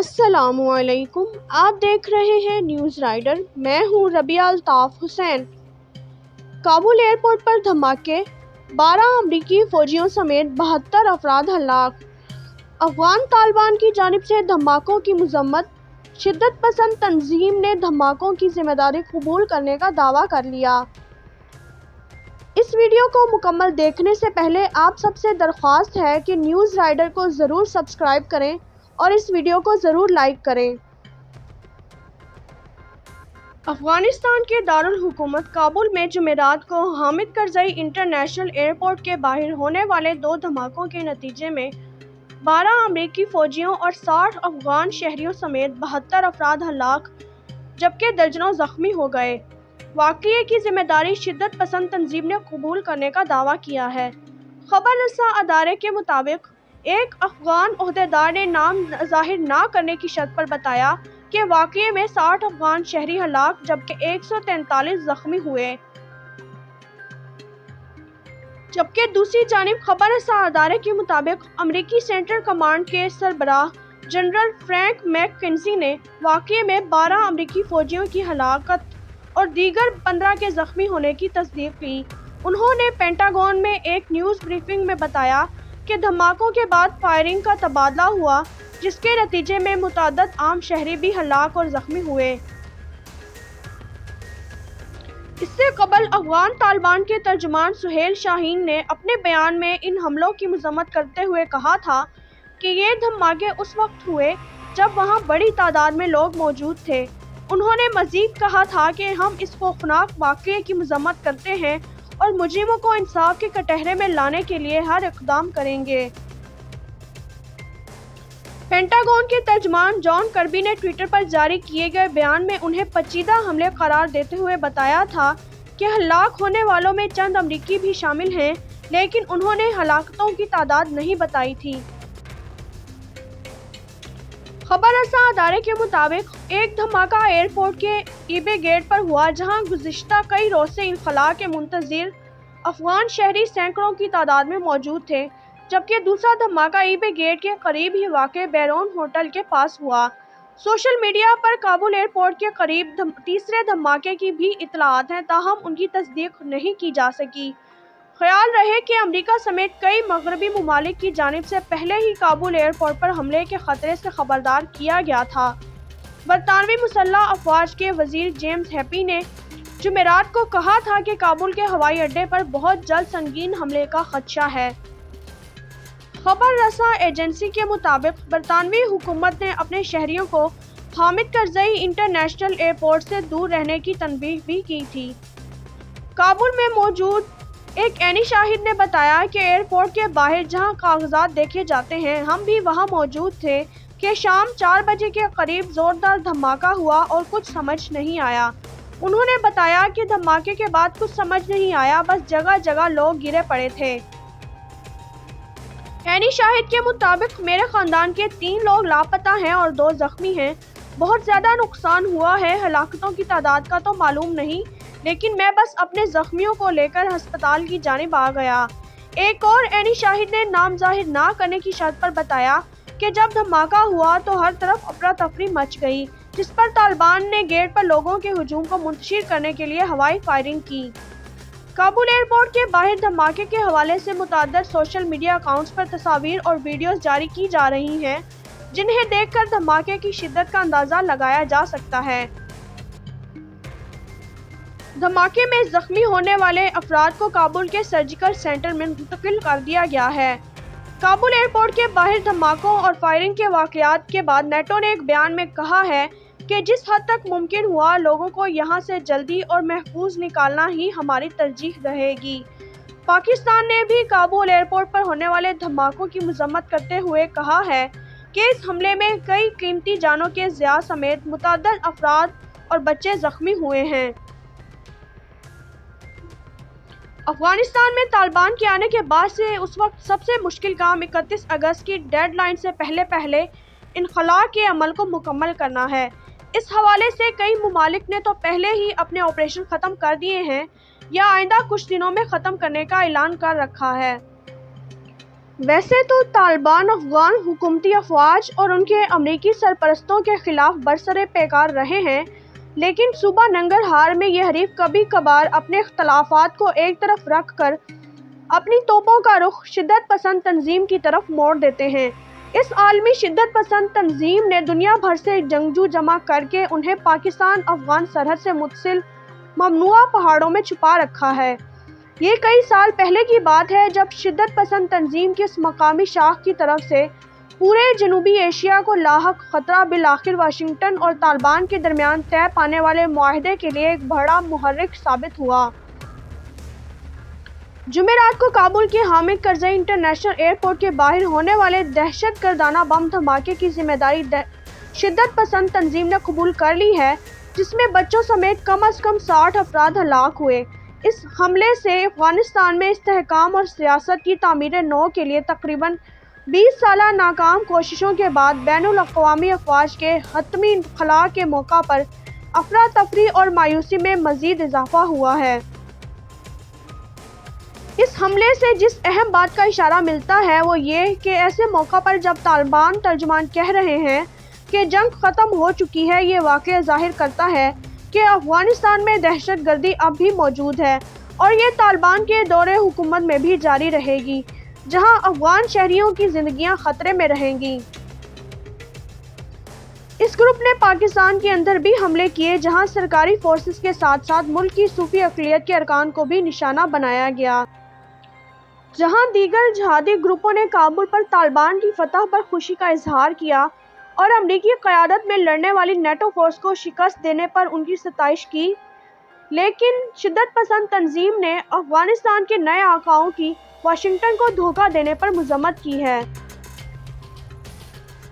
السلام علیکم، آپ دیکھ رہے ہیں نیوز رائڈر۔ میں ہوں ربیہ الطاف حسین۔ کابل ایئرپورٹ پر دھماکے، 12 امریکی فوجیوں سمیت 72 افراد ہلاک۔ افغان طالبان کی جانب سے دھماکوں کی مذمت، شدت پسند تنظیم نے دھماکوں کی ذمہ داری قبول کرنے کا دعویٰ کر لیا۔ اس ویڈیو کو مکمل دیکھنے سے پہلے آپ سب سے درخواست ہے کہ نیوز رائڈر کو ضرور سبسکرائب کریں اور اس ویڈیو کو ضرور لائک کریں۔ افغانستان کے دارالحکومت کابل میں جمعرات کو حامد کرزئی انٹرنیشنل ایئرپورٹ کے باہر ہونے والے 2 دھماکوں کے نتیجے میں 12 امریکی فوجیوں اور 60 افغان شہریوں سمیت 72 افراد ہلاک جبکہ درجنوں زخمی ہو گئے۔ واقعے کی ذمہ داری شدت پسند تنظیم نے قبول کرنے کا دعویٰ کیا ہے۔ خبر رساں ادارے کے مطابق ایک افغان عہدیدار نے نام ظاہر نہ کرنے کی شرط پر بتایا کہ واقعے میں 60 افغان شہری ہلاک جبکہ 143 زخمی ہوئے۔ جبکہ دوسری جانب خبر رساں ادارے کے مطابق امریکی سینٹرل کمانڈ کے سربراہ جنرل فرینک میک کنزی نے واقعے میں 12 امریکی فوجیوں کی ہلاکت اور دیگر 15 کے زخمی ہونے کی تصدیق کی۔ انہوں نے پینٹاگون میں ایک نیوز بریفنگ میں بتایا کہ دھماکوں کے بعد فائرنگ کا تبادلہ ہوا جس کے نتیجے میں متعدد عام شہری بھی ہلاک اور زخمی ہوئے۔ اس سے قبل افغان طالبان کے ترجمان سہیل شاہین نے اپنے بیان میں ان حملوں کی مذمت کرتے ہوئے کہا تھا کہ یہ دھماکے اس وقت ہوئے جب وہاں بڑی تعداد میں لوگ موجود تھے۔ انہوں نے مزید کہا تھا کہ ہم اس خوفناک واقعے کی مذمت کرتے ہیں اور مجرموں کو انصاف کے کٹہرے میں لانے کے لیے ہر اقدام کریں گے۔ پینٹاگون کے ترجمان جان کربی نے ٹویٹر پر جاری کیے گئے بیان میں انہیں پیچیدہ حملے قرار دیتے ہوئے بتایا تھا کہ ہلاک ہونے والوں میں چند امریکی بھی شامل ہیں، لیکن انہوں نے ہلاکتوں کی تعداد نہیں بتائی تھی۔ خبر رساں ادارے کے مطابق ایک دھماکہ ایئرپورٹ کے ای بے گیٹ پر ہوا جہاں گزشتہ کئی روز سے انخلاء کے منتظر افغان شہری سینکڑوں کی تعداد میں موجود تھے، جبکہ دوسرا دھماکہ ای بے گیٹ کے قریب ہی واقع بیرون ہوٹل کے پاس ہوا۔ سوشل میڈیا پر کابل ایئرپورٹ کے قریب تیسرے دھماکے کی بھی اطلاعات ہیں، تاہم ان کی تصدیق نہیں کی جا سکی۔ خیال رہے کہ امریکہ سمیت کئی مغربی ممالک کی جانب سے پہلے ہی کابل ایئرپورٹ پر حملے کے خطرے سے خبردار کیا گیا تھا۔ برطانوی مسلح افواج کے وزیر جیمز ہیپی نے جمعرات کو کہا تھا کہ کابل کے ہوائی اڈے پر بہت جلد سنگین حملے کا خدشہ ہے۔ خبر رساں ایجنسی کے مطابق برطانوی حکومت نے اپنے شہریوں کو حامد کرزئی انٹرنیشنل ایئرپورٹ سے دور رہنے کی تنبیہ بھی کی تھی۔ کابل میں موجود ایک عینی شاہد نے بتایا کہ ایئرپورٹ کے باہر جہاں کاغذات دیکھے جاتے ہیں، ہم بھی وہاں موجود تھے کہ شام 4 بجے کے قریب زوردار دھماکہ ہوا اور کچھ سمجھ نہیں آیا۔ انہوں نے بتایا کہ دھماکے کے بعد کچھ سمجھ نہیں آیا، بس جگہ جگہ لوگ گرے پڑے تھے۔ عینی شاہد کے مطابق میرے خاندان کے 3 لوگ لاپتہ ہیں اور 2 زخمی ہیں۔ بہت زیادہ نقصان ہوا ہے، ہلاکتوں کی تعداد کا تو معلوم نہیں، لیکن میں بس اپنے زخمیوں کو لے کر ہسپتال کی جانب آ گیا۔ ایک اور عینی شاہد نے نام ظاہر نہ کرنے کی شرط پر بتایا کہ جب دھماکہ ہوا تو ہر طرف افراتفری مچ گئی، جس پر طالبان نے گیٹ پر لوگوں کے ہجوم کو منتشر کرنے کے لیے ہوائی فائرنگ کی۔ کابل ایئرپورٹ کے باہر دھماکے کے حوالے سے متعدد سوشل میڈیا اکاؤنٹس پر تصاویر اور ویڈیوز جاری کی جا رہی ہیں، جنہیں دیکھ کر دھماکے کی شدت کا اندازہ لگایا جا سکتا ہے۔ دھماکے میں زخمی ہونے والے افراد کو کابل کے سرجیکل سینٹر میں منتقل کر دیا گیا ہے۔ کابل ایئرپورٹ کے باہر دھماکوں اور فائرنگ کے واقعات کے بعد نیٹو نے ایک بیان میں کہا ہے کہ جس حد تک ممکن ہوا لوگوں کو یہاں سے جلدی اور محفوظ نکالنا ہی ہماری ترجیح رہے گی۔ پاکستان نے بھی کابل ایئرپورٹ پر ہونے والے دھماکوں کی مذمت کرتے ہوئے کہا ہے کہ اس حملے میں کئی قیمتی جانوں کے ضیاع سمیت متعدد افراد اور بچے زخمی ہوئے ہیں۔ افغانستان میں طالبان کے آنے کے بعد سے اس وقت سب سے مشکل کام 31 اگست کی ڈیڈ لائن سے پہلے انخلاء کے عمل کو مکمل کرنا ہے۔ اس حوالے سے کئی ممالک نے تو پہلے ہی اپنے آپریشن ختم کر دیے ہیں یا آئندہ کچھ دنوں میں ختم کرنے کا اعلان کر رکھا ہے۔ ویسے تو طالبان افغان حکومتی افواج اور ان کے امریکی سرپرستوں کے خلاف برسر پیکار رہے ہیں، لیکن صوبہ ننگرہار میں یہ حریف کبھی کبھار اپنے اختلافات کو ایک طرف رکھ کر اپنی توپوں کا رخ شدت پسند تنظیم کی طرف موڑ دیتے ہیں۔ اس عالمی شدت پسند تنظیم نے دنیا بھر سے جنگجو جمع کر کے انہیں پاکستان افغان سرحد سے متصل ممنوعہ پہاڑوں میں چھپا رکھا ہے۔ یہ کئی سال پہلے کی بات ہے جب شدت پسند تنظیم کی اس مقامی شاخ کی طرف سے پورے جنوبی ایشیا کو لاحق خطرہ بالآخر واشنگٹن اور طالبان کے درمیان طے پانے والے معاہدے کے لیے ایک بڑا محرک ثابت ہوا۔ جمعرات کو کابل کے حامد کرزئی انٹرنیشنل ایئرپورٹ کے باہر ہونے والے دہشت گردانہ بم دھماکے کی ذمہ داری شدت پسند تنظیم نے قبول کر لی ہے، جس میں بچوں سمیت کم از کم 60 افراد ہلاک ہوئے۔ اس حملے سے افغانستان میں استحکام اور سیاست کی تعمیر نو کے لیے تقریباً 20 سالہ ناکام کوششوں کے بعد بین الاقوامی افواج کے حتمی انخلاء کے موقع پر افراتفری اور مایوسی میں مزید اضافہ ہوا ہے۔ اس حملے سے جس اہم بات کا اشارہ ملتا ہے وہ یہ کہ ایسے موقع پر جب طالبان ترجمان کہہ رہے ہیں کہ جنگ ختم ہو چکی ہے، یہ واقعہ ظاہر کرتا ہے کہ افغانستان میں دہشت گردی اب بھی موجود ہے اور یہ طالبان کے دور حکومت میں بھی جاری رہے گی، جہاں افغان شہریوں کی زندگیاں خطرے میں رہیں گی۔ اس گروپ نے پاکستان کے اندر بھی حملے کیے، جہاں سرکاری فورسز کے ساتھ ساتھ ملک کی صوفی اقلیت کے ارکان کو بھی نشانہ بنایا گیا۔ جہاں دیگر جہادی گروپوں نے کابل پر طالبان کی فتح پر خوشی کا اظہار کیا اور امریکی قیادت میں لڑنے والی نیٹو فورس کو شکست دینے پر ان کی ستائش کی، لیکن شدت پسند تنظیم نے افغانستان کے نئے آقاؤں کی واشنگٹن کو دھوکہ دینے پر مذمت کی ہے۔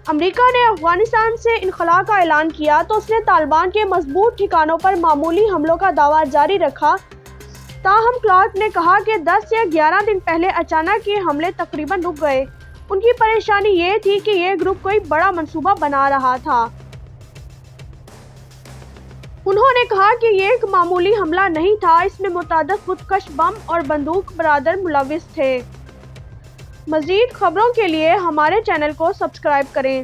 امریکہ نے افغانستان سے انخلاء کا اعلان کیا تو اس نے طالبان کے مضبوط ٹھکانوں پر معمولی حملوں کا دعویٰ جاری رکھا، تاہم کلارک نے کہا کہ 10 یا 11 دن پہلے اچانک یہ حملے تقریباً رک گئے۔ ان کی پریشانی یہ تھی کہ یہ گروپ کوئی بڑا منصوبہ بنا رہا تھا۔ انہوں نے کہا کہ یہ ایک معمولی حملہ نہیں تھا، اس میں متعدد خودکش بم اور بندوق بردار ملوث تھے۔ مزید خبروں کے لیے ہمارے چینل کو سبسکرائب کریں۔